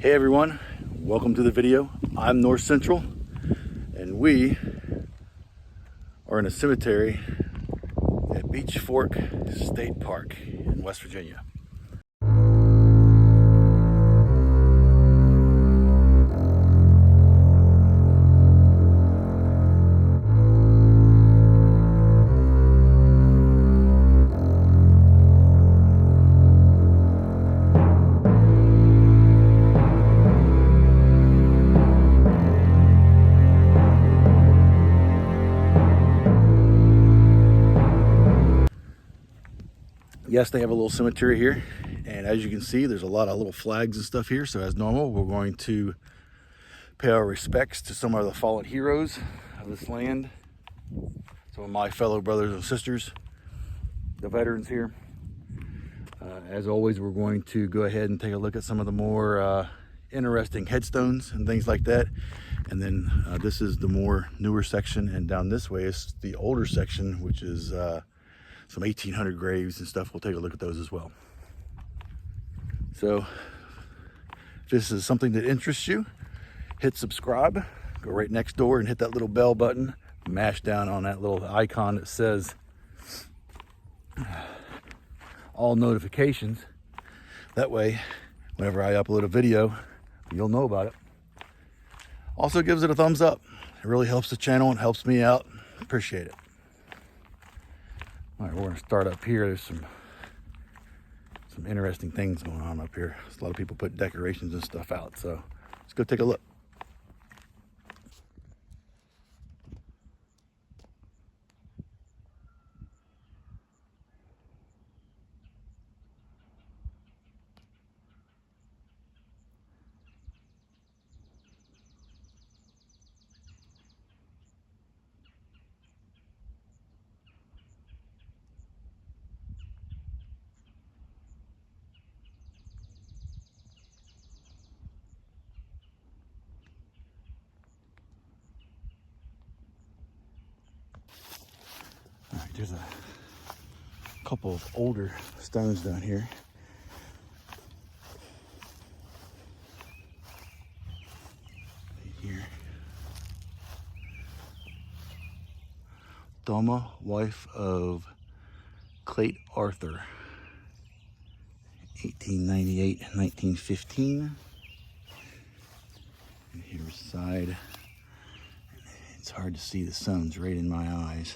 Hey everyone, welcome to the video. I'm North Central and we are in a cemetery at Beach Fork State Park in West Virginia. Yes, they have a little cemetery here, and as you can see, there's a lot of little flags and stuff here. So as normal, we're going to pay our respects to some of the fallen heroes of this land, some of my fellow brothers and sisters, the veterans here. As always, we're going to go ahead and take a look at some of the more interesting headstones and things like that. And then this is the more newer section, and down this way is the older section, which is some 1800 graves and stuff. We'll take a look at those as well. So if this is something that interests you, hit subscribe, go right next door and hit that little bell button, mash down on that little icon that says all notifications. That way, whenever I upload a video, you'll know about it. Also gives it a thumbs up. It really helps the channel and helps me out. Appreciate it. All right, we're gonna start up here. There's some interesting things going on up here. There's a lot of people put decorations and stuff out, so let's go take a look. All right, there's a couple of older stones down here. Right here. Doma, wife of Clayt Arthur, 1898-1915. And here's side. It's hard to see, the sun's right in my eyes.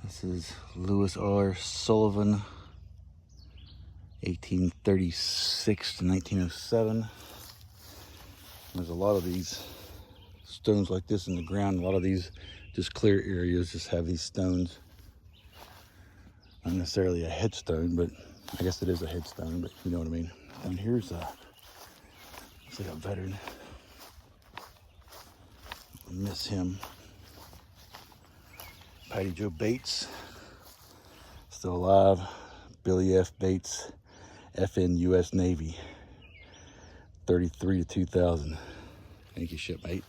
This is Lewis R. Sullivan, 1836 to 1907. There's a lot of these stones like this in the ground. A lot of these just clear areas just have these stones. Not necessarily a headstone, but I guess it is a headstone, but you know what I mean. And here's looks like a veteran. I miss him. Patty Joe Bates, still alive. Billy F. Bates, FN U.S. Navy, 33 to 2000. Thank you, shipmate.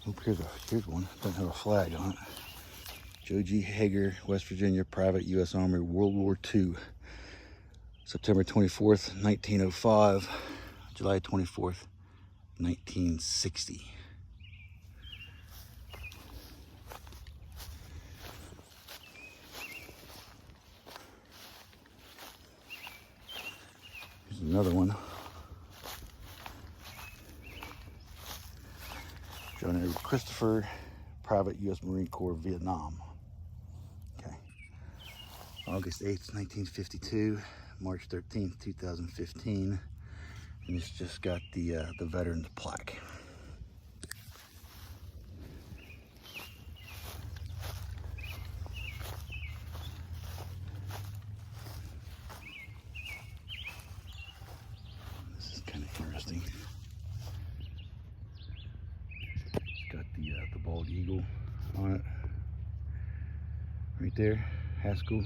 Oh, here's one. Doesn't have a flag on it. Joe G. Hager, West Virginia, Private U.S. Army, World War II. September 24th, 1905. July 24th, 1960. Here's another one. John Edward Christopher, Private U.S. Marine Corps, Vietnam. Okay. August 8th, 1952, March 13th, 2015. And it's just got the veteran's plaque. This is kind of interesting. It's got the bald eagle on it. Right there, Haskell,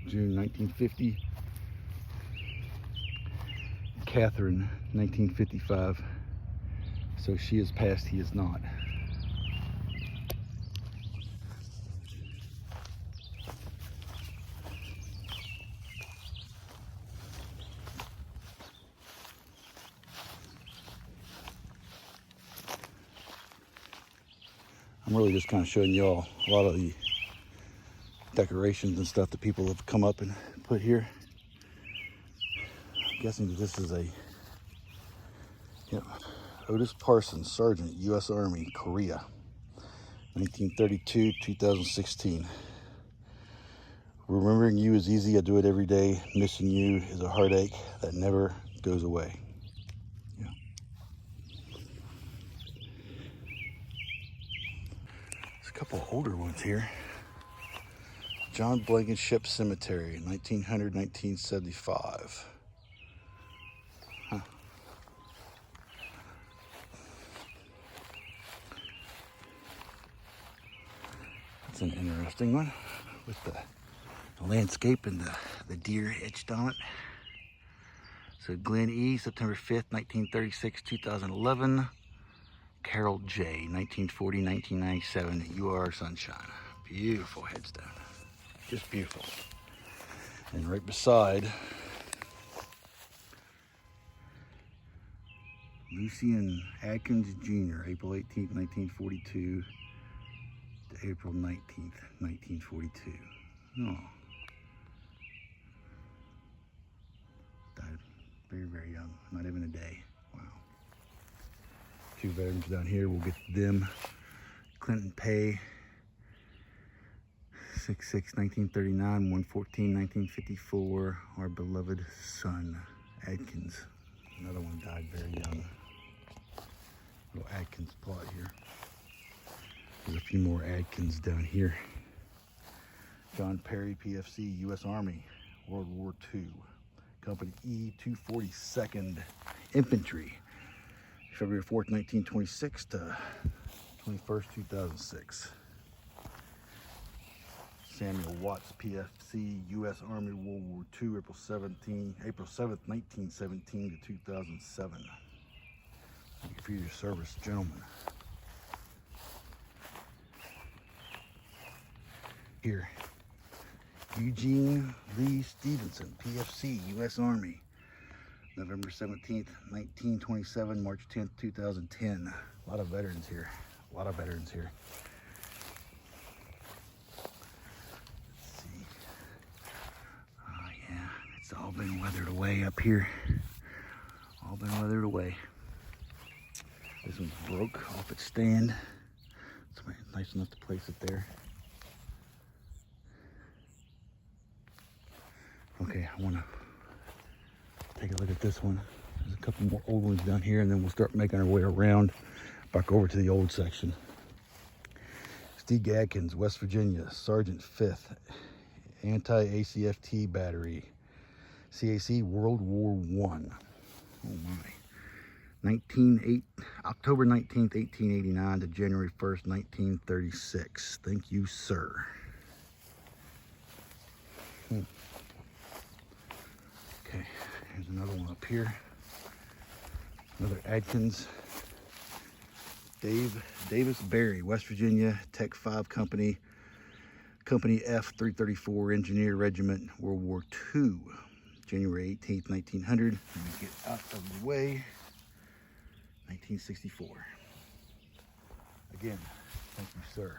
June 1950. Catherine, 1955. So she is passed, he is not. I'm really just kind of showing y'all a lot of the decorations and stuff that people have come up and put here. I'm guessing that this is a Otis Parsons, Sergeant, U.S. Army, Korea, 1932, 2016. Remembering you is easy, I do it every day. Missing you is a heartache that never goes away. Yeah. There's a couple of older ones here. John Blankenship Cemetery, 1900-1975. Huh. That's an interesting one with the landscape and the deer etched on it. So Glenn E., September 5th, 1936, 2011. Carol J., 1940-1997, You Are Sunshine. Beautiful headstone. Just beautiful. And right beside, Lucian Atkins Jr., April 18th, 1942 to April 19th, 1942. Oh. Died very, very young. Not even a day. Wow. Two veterans down here. We'll get to them. Clinton Pay, 6/6/1939, 1/14/1954. Our beloved son, Adkins. Another one died very young. Little Adkins plot here. There's a few more Adkins down here. John Perry, PFC, U.S. Army, World War II. Company E, 242nd Infantry, February 4th, 1926 to 21st, 2006. Samuel Watts, PFC, U.S. Army, World War II, April 7th, 1917 to 2007. Thank you for your service, gentlemen. Here, Eugene Lee Stevenson, PFC, U.S. Army, November 17th, 1927, March 10th, 2010. A lot of veterans here. A lot of veterans here. Let's see. Oh, yeah, it's all been weathered away up here. All been weathered away. This one's broke off its stand. It's nice enough to place it there. Okay, I want to take a look at this one. There's a couple more old ones down here, and then we'll start making our way around back over to the old section. Steve Adkins, West Virginia, Sergeant 5th, Anti-ACFT Battery, CAC, World War I. Oh my. October 19th, 1889 to January 1st, 1936. Thank you, sir. Okay, here's another one up here. Another Adkins. Davis Berry, West Virginia, Tech 5 Company, Company F 334 Engineer Regiment, World War II, January 18th, 1900. Let me get out of the way. 1964. Again, thank you, sir.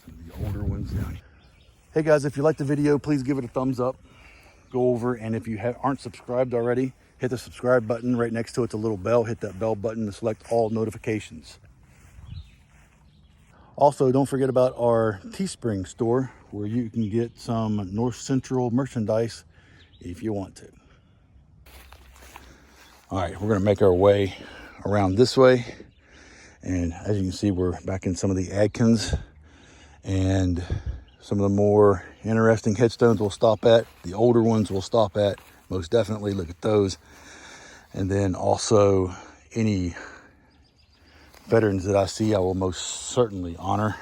Some of the older ones down here. Hey guys, if you liked the video, please give it a thumbs up. Go over, and if you aren't subscribed already, hit the subscribe button. Right next to it's a little bell. Hit that bell button to select all notifications. Also, don't forget about our TeeSpring store, where you can get some North Central merchandise if you want to. All right, we're gonna make our way around this way. And as you can see, we're back in some of the Adkins, and some of the more interesting headstones we'll stop at. The older ones we'll stop at, most definitely. Look at those. And then also any veterans that I see, I will most certainly honor.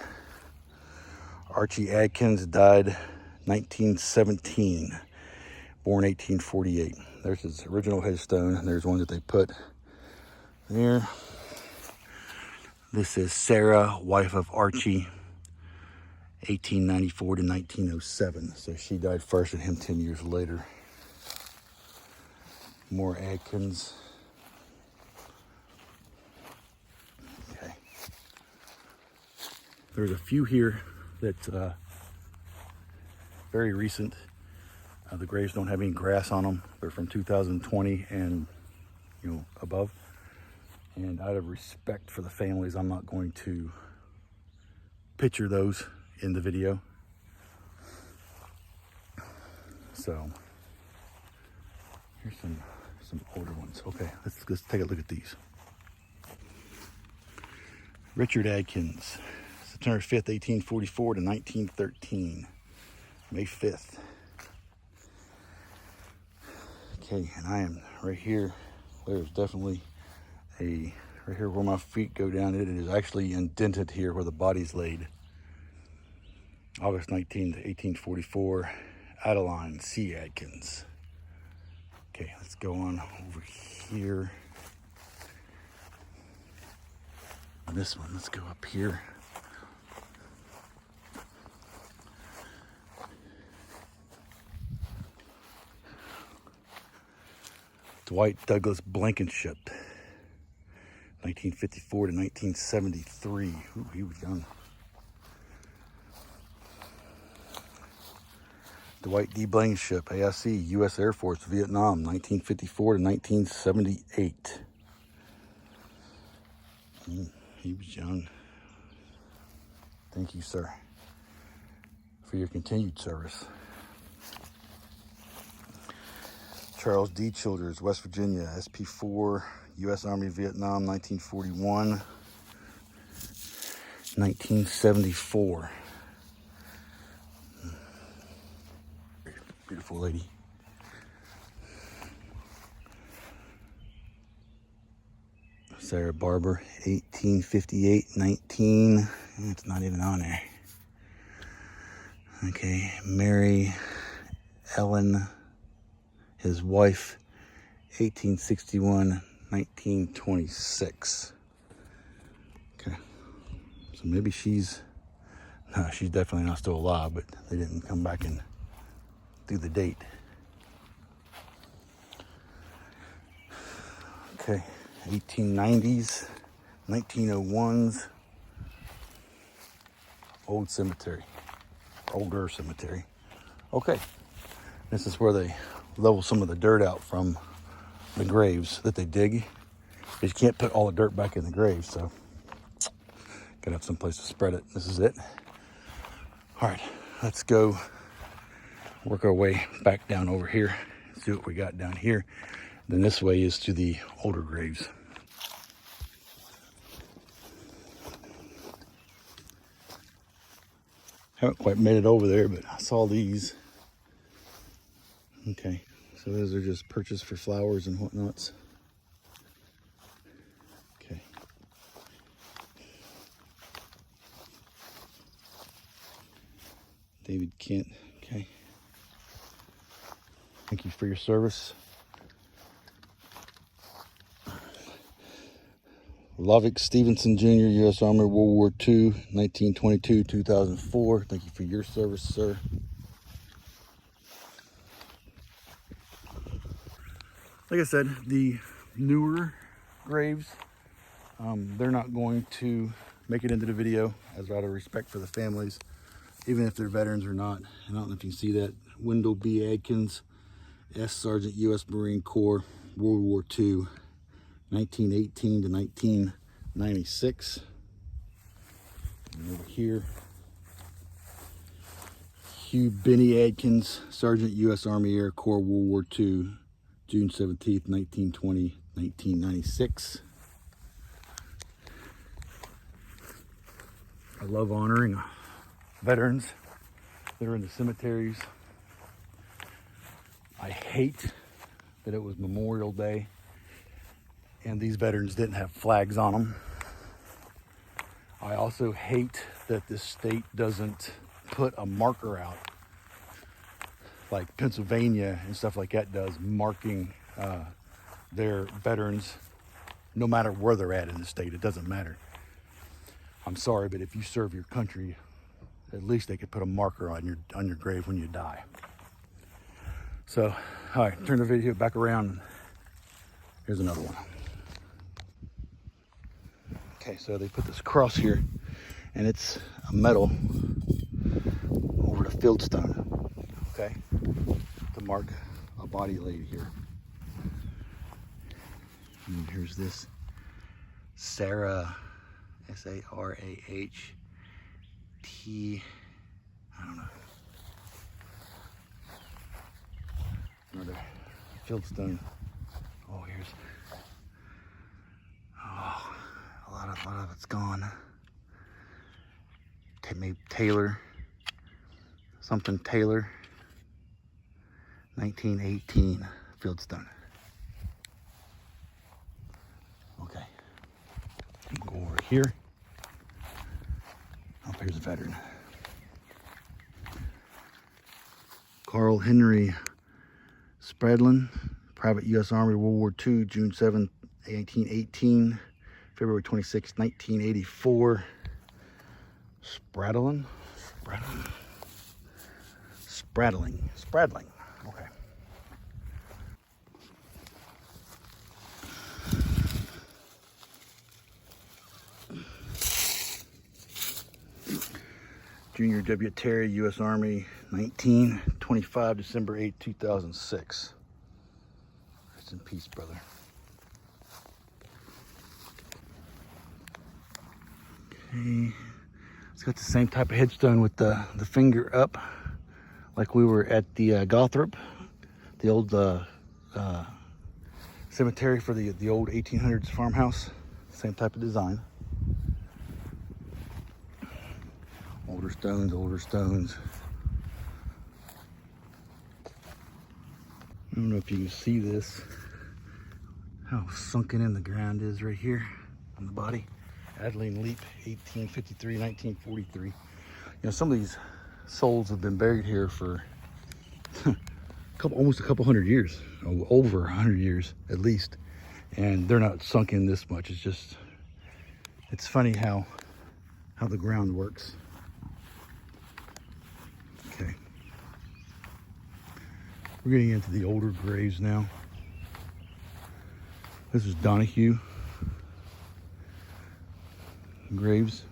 Archie Adkins died 1917, born 1848. There's his original headstone, and there's one that they put there. This is Sarah, wife of Archie, 1894 to 1907. So she died first and him 10 years later. More Adkins. There's a few here that very recent. The graves don't have any grass on them. They're from 2020 and above. And out of respect for the families, I'm not going to picture those in the video. So here's some older ones. Okay, let's take a look at these. Richard Adkins, September 5th, 1844 to 1913, May 5th. Okay, and I am right here. There's definitely right here where my feet go down. It is actually indented here where the body's laid. August 19th, 1844, Adeline C. Adkins. Okay, let's go on over here. This one, let's go up here. Dwight Douglas Blankenship, 1954 to 1973. Ooh, he was young. Dwight D. Blankenship, AIC, U.S. Air Force, Vietnam, 1954 to 1978. He was young. Thank you, sir, for your continued service. Charles D. Childers, West Virginia, SP4, U.S. Army, Vietnam, 1941, 1974. Beautiful lady. Sarah Barber, 1858-19. It's not even on there. Okay, Mary Ellen, his wife, 1861-1926. Okay, so maybe she's definitely not still alive, but they didn't come back and do the date. Okay, 1890s, 1901s, older cemetery. Okay, this is where they level some of the dirt out from the graves that they dig. You can't put all the dirt back in the grave, so gotta have some place to spread it. This is it. All right, let's go work our way back down over here, see what we got down here. Then this way is to the older graves. Haven't quite made it over there, but I saw these. Okay, so those are just purchased for flowers and whatnots. Okay. David Kent, okay. Thank you for your service. Lovick Stevenson Jr., U.S. Army, World War II, 1922-2004. Thank you for your service, sir. Like I said, the newer graves, they're not going to make it into the video as out of respect for the families, even if they're veterans or not. I don't know if you can see that. Wendell B. Adkins, S. Sergeant, U.S. Marine Corps, World War II, 1918 to 1996. And over here, Hugh Benny Adkins, Sergeant, U.S. Army Air Corps, World War II, June 17th, 1920, 1996. I love honoring veterans that are in the cemeteries. I hate that it was Memorial Day and these veterans didn't have flags on them. I also hate that this state doesn't put a marker out like Pennsylvania and stuff like that does, marking their veterans no matter where they're at in the state. It doesn't matter. I'm sorry, but if you serve your country, at least they could put a marker on your grave when you die. So, all right, turn the video back around. Here's another one. Okay, so they put this cross here, and it's a metal over the fieldstone, okay, to mark a body laid here. And here's this Sarah, S-A-R-A-H-T, I don't know, another fieldstone. Oh, here's, oh, a lot of it's gone. Maybe Taylor, something Taylor, 1918 fieldstone. Okay, go over here. Oh, here's a veteran. Carl Henry Spradlin, Private U.S. Army, World War II, June 7, 1818, February 26, 1984. Spradlin? Spradling. Okay. Junior W. Terry, U.S. Army, 1925, December 8, 2006. Rest in peace, brother. Okay. It's got the same type of headstone with the finger up, like we were at the Gothrop, the old cemetery for the old 1800s farmhouse. Same type of design. Older stones. I don't know if you can see this, how sunken in the ground is right here on the body. Adeline Leap, 1853, 1943. You know, some of these souls have been buried here for almost a couple hundred years, over 100 years at least, and they're not sunk in this much. It's just, it's funny how the ground works. Okay, we're getting into the older graves now. This is Donahue graves.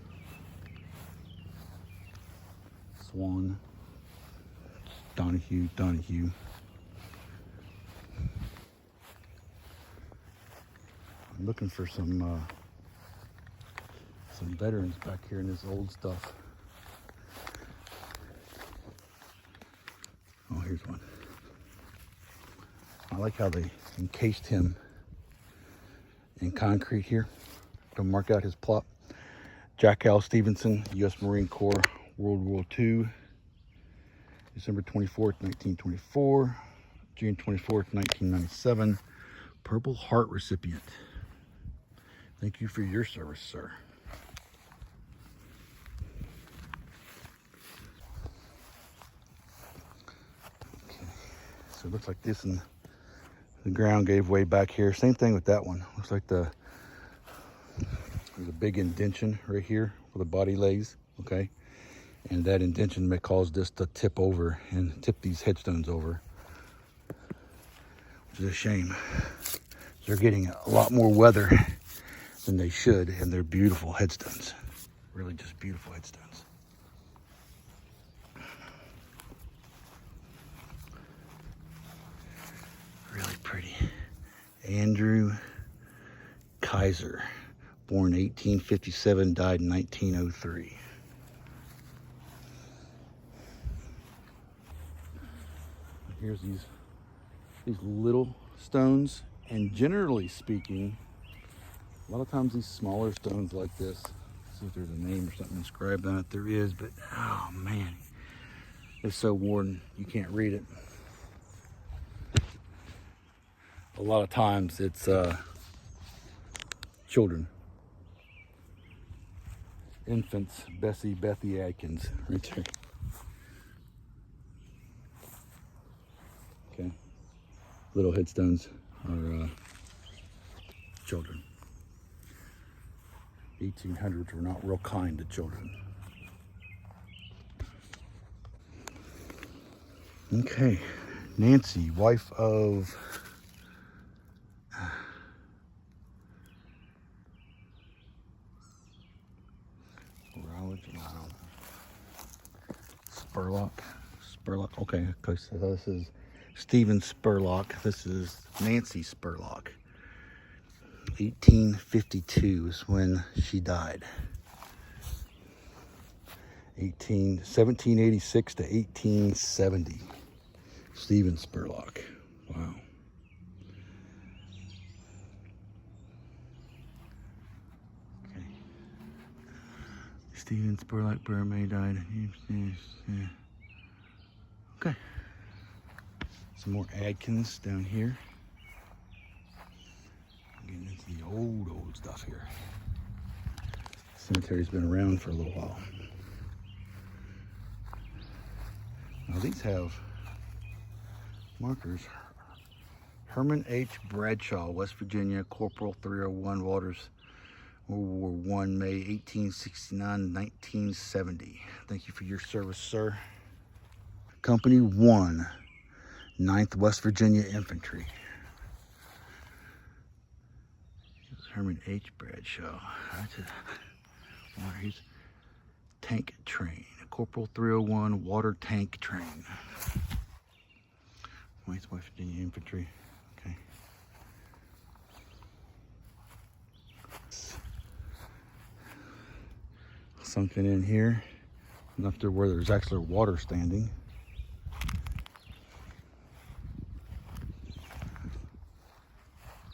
Swan, Donahue. I'm looking for some veterans back here in this old stuff. Oh, here's one. I like how they encased him in concrete here to mark out his plot. Jack Al Stevenson, U.S. Marine Corps, World War II, December 24th, 1924, June 24th, 1997, Purple Heart recipient. Thank you for your service, sir. Okay, so it looks like this, and the ground gave way back here. Same thing with that one. Looks like there's a big indention right here where the body lays, okay? And that indention may cause this to tip over and tip these headstones over, which is a shame. They're getting a lot more weather than they should, and they're beautiful headstones. Really just beautiful headstones. Really pretty. Andrew Kaiser, born 1857, died in 1903. Here's these little stones, and generally speaking, a lot of times these smaller stones like this, let's see if there's a name or something inscribed on it. There is, but oh man, it's so worn you can't read it. A lot of times it's children, infants. Bethy Atkins, right there. Okay, little headstones are children. 1800s were not real kind to children. Okay, Nancy, wife of Spurlock. Spurlock. Okay, okay, so this is Stephen Spurlock. This is Nancy Spurlock. 1852 is when she died. 1786 to 1870. Stephen Spurlock. Wow. Okay. Stephen Spurlock May died. Okay. Some more Adkins down here. Getting into the old stuff here. Cemetery's been around for a little while. Now these have markers. Herman H. Bradshaw, West Virginia, Corporal 301 Waters, World War I, May 1869-1970. Thank you for your service, sir. Company 1, 9th West Virginia Infantry. Herman H. Bradshaw. He's tank train. Corporal 301 water tank train. 9th West Virginia Infantry. Okay. Sunken in here. Enough to where there's actually water standing.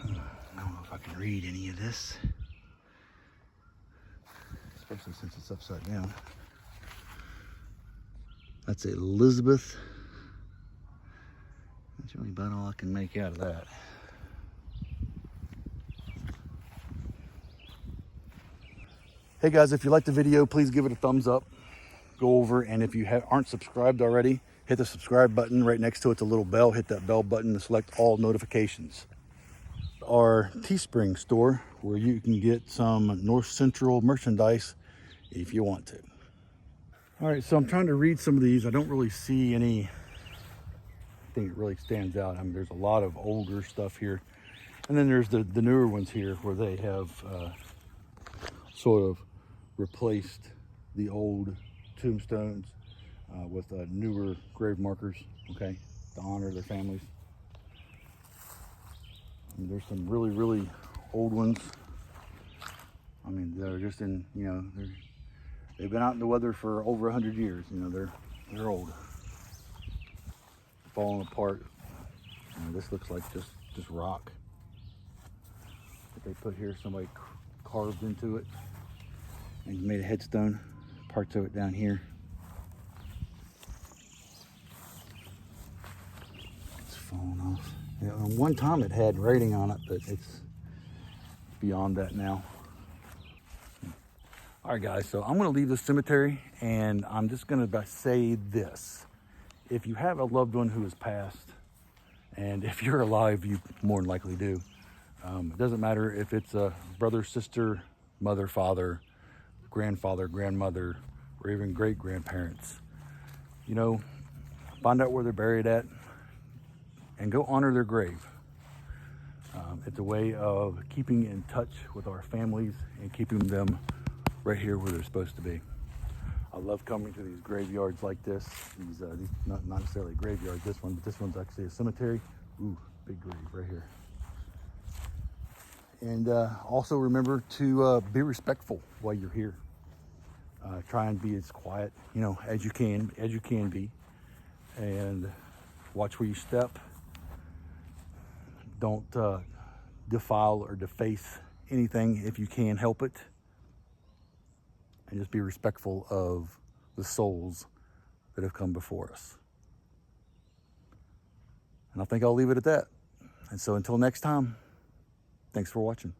I don't know if I can read any of this, especially since it's upside down. That's Elizabeth. That's really about all I can make out of that. Hey guys, if you liked the video, please give it a thumbs up. Go over, and if you aren't subscribed already, hit the subscribe button. Right next to it's a little bell. Hit that bell button to select all notifications. Our TeeSpring store, where you can get some North Central merchandise if you want to. All right, so I'm trying to read some of these. I don't really see anything that really stands out. I mean, there's a lot of older stuff here. And then there's the newer ones here where they have sort of replaced the old tombstones with newer grave markers, okay, to honor their families. And there's some really, really old ones. I mean, they're just in, you know, they've been out in the weather for over 100 years. You know, they're old, falling apart. You know, this looks like just rock that they put here. Somebody carved into it and made a headstone. Parts of it down here. It's falling off. You know, one time it had writing on it, but it's beyond that now. All right, guys, so I'm going to leave the cemetery, and I'm just going to say this. If you have a loved one who has passed, and if you're alive, you more than likely do. It doesn't matter if it's a brother, sister, mother, father, grandfather, grandmother, or even great-grandparents. You know, find out where they're buried at and go honor their grave. It's a way of keeping in touch with our families and keeping them right here where they're supposed to be. I love coming to these graveyards like this. These not necessarily graveyards, this one, but this one's actually a cemetery. Ooh, big grave right here. And also remember to be respectful while you're here. Try and be as quiet, you know, as you can be, and watch where you step. Don't defile or deface anything if you can help it, and just be respectful of the souls that have come before us. And I think I'll leave it at that. And so until next time, thanks for watching.